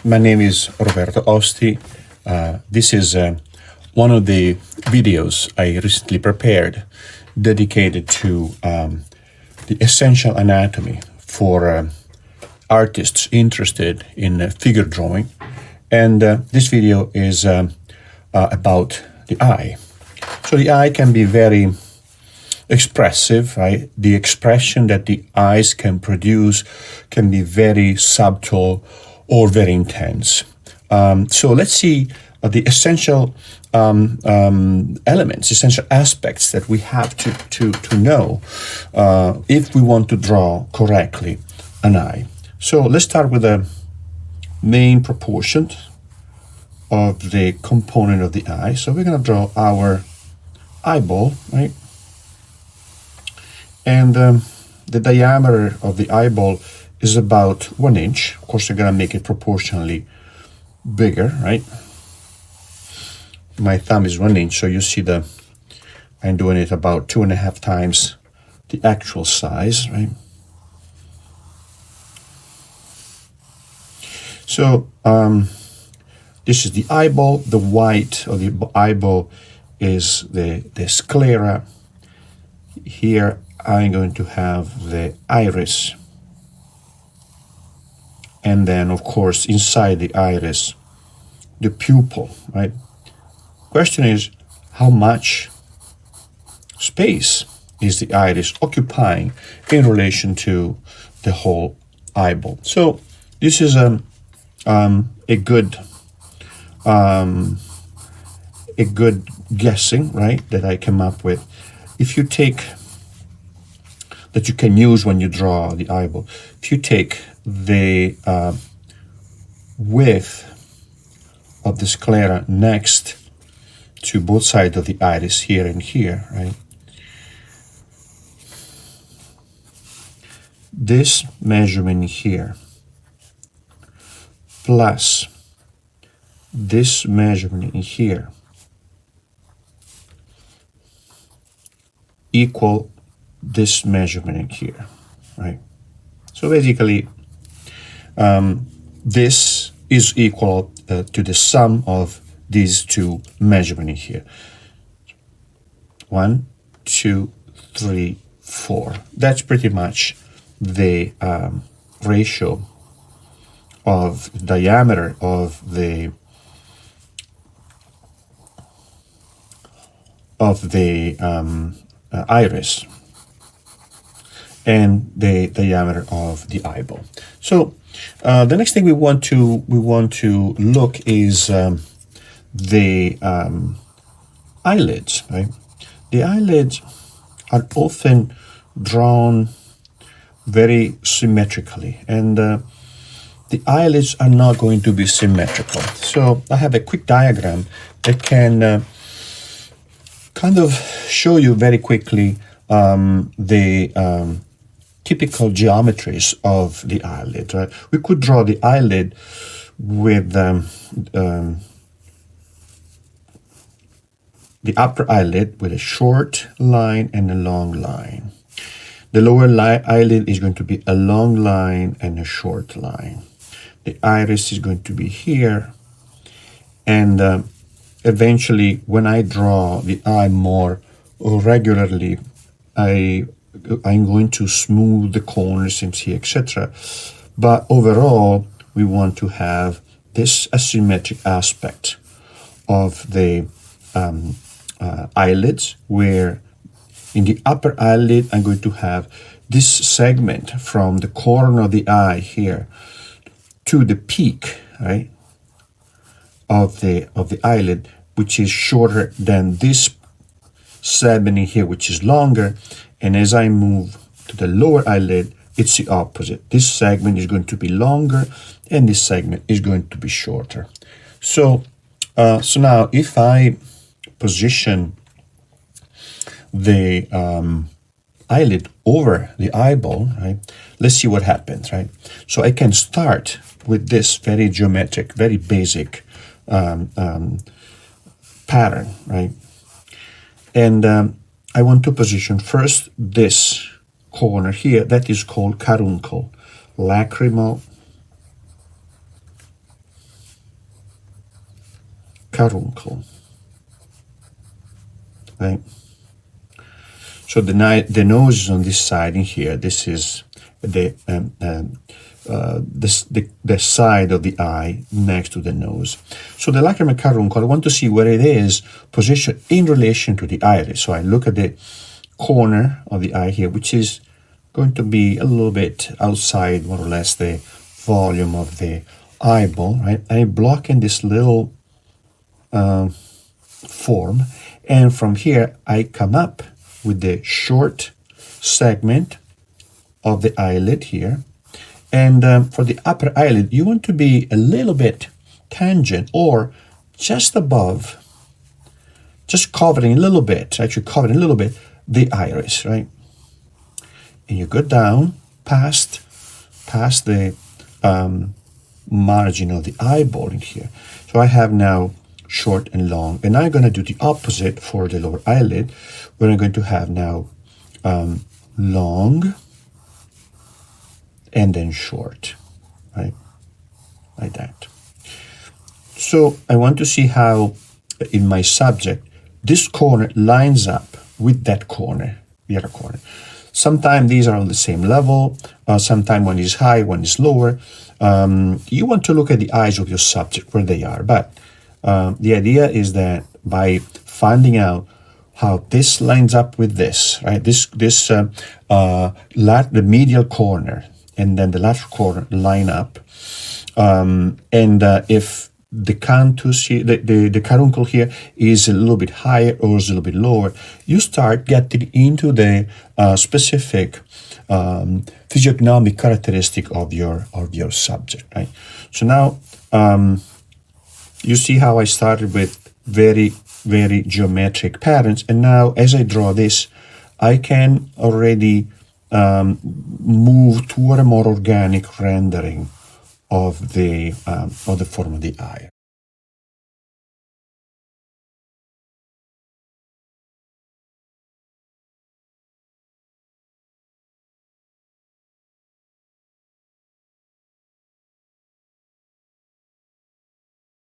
My name is Roberto Osti. This is one of the videos I recently prepared dedicated to the essential anatomy for artists interested in figure drawing. And this video is about the eye. So the eye can be very expressive, right? The expression that the eyes can produce can be very subtle or very intense. So let's see the essential elements, essential aspects that we have to know if we want to draw correctly an eye. So let's start with the main proportion of the component of the eye. So we're going to draw our eyeball, right? And the diameter of the eyeball is about 1 inch. Of course, you're going to make it proportionally bigger, right? My thumb is 1 inch, so you see I'm doing it about 2.5 times the actual size, right? So this is the eyeball. The white of the eyeball is the sclera. Here I'm going to have the iris. And then, of course, inside the iris, the pupil, right? Question is, how much space is the iris occupying in relation to the whole eyeball? So this is a good guessing, right, that I came up with. If you take, that you can use when you draw the eyeball, if you take the width of the sclera next to both sides of the iris, here and here, right? This measurement here plus this measurement in here equal this measurement in here, right? So basically, this is equal to the sum of these two measurements in here. 1, 2, 3, 4. That's pretty much the ratio of diameter of the iris and the diameter of the eyeball. So the next thing we want to look is the eyelids, right? The eyelids are often drawn very symmetrically, and the eyelids are not going to be symmetrical. So I have a quick diagram that can kind of show you very quickly the typical geometries of the eyelid, right? We could draw the eyelid with the upper eyelid with a short line and a long line. The lower eyelid is going to be a long line and a short line. The iris is going to be here, and eventually when I draw the eye more regularly, I'm going to smooth the corners and see, etc. But overall, we want to have this asymmetric aspect of the eyelids, where in the upper eyelid, I'm going to have this segment from the corner of the eye here to the peak, right, of the eyelid, which is shorter than this segment in here, which is longer. And as I move to the lower eyelid, it's the opposite. This segment is going to be longer, and this segment is going to be shorter. So, so now if I position the eyelid over the eyeball, right, let's see what happens, right? So I can start with this very geometric, very basic pattern, right? And I want to position first this corner here that is called caruncle, lacrimal caruncle. Right? So the nose is on this side in here. This is the side of the eye next to the nose. So the lacrimal caruncle, I want to see where it is positioned in relation to the iris. So I look at the corner of the eye here, which is going to be a little bit outside more or less the volume of the eyeball, right? I block in this little form, and from here I come up with the short segment of the eyelid here. And for the upper eyelid, you want to be a little bit tangent or just above, just covering a little bit, actually covering a little bit the iris, right? And you go down past the margin of the eyeball in here. So I have now short and long, and I'm going to do the opposite for the lower eyelid, where I'm going to have now long and then short, right? Like that. So I want to see how in my subject this corner lines up with that corner, the other corner. Sometimes these are on the same level, sometimes one is high, one is lower. You want to look at the eyes of your subject, where they are, but the idea is that by finding out how this lines up with this, right? The medial corner and then the lateral corner line up, and if the canthus here, the caruncle here is a little bit higher or is a little bit lower, you start getting into the specific physiognomic characteristic of your subject, right? So now you see how I started with very, very geometric patterns, and now as I draw this, I can already move toward a more organic rendering of the form of the eye.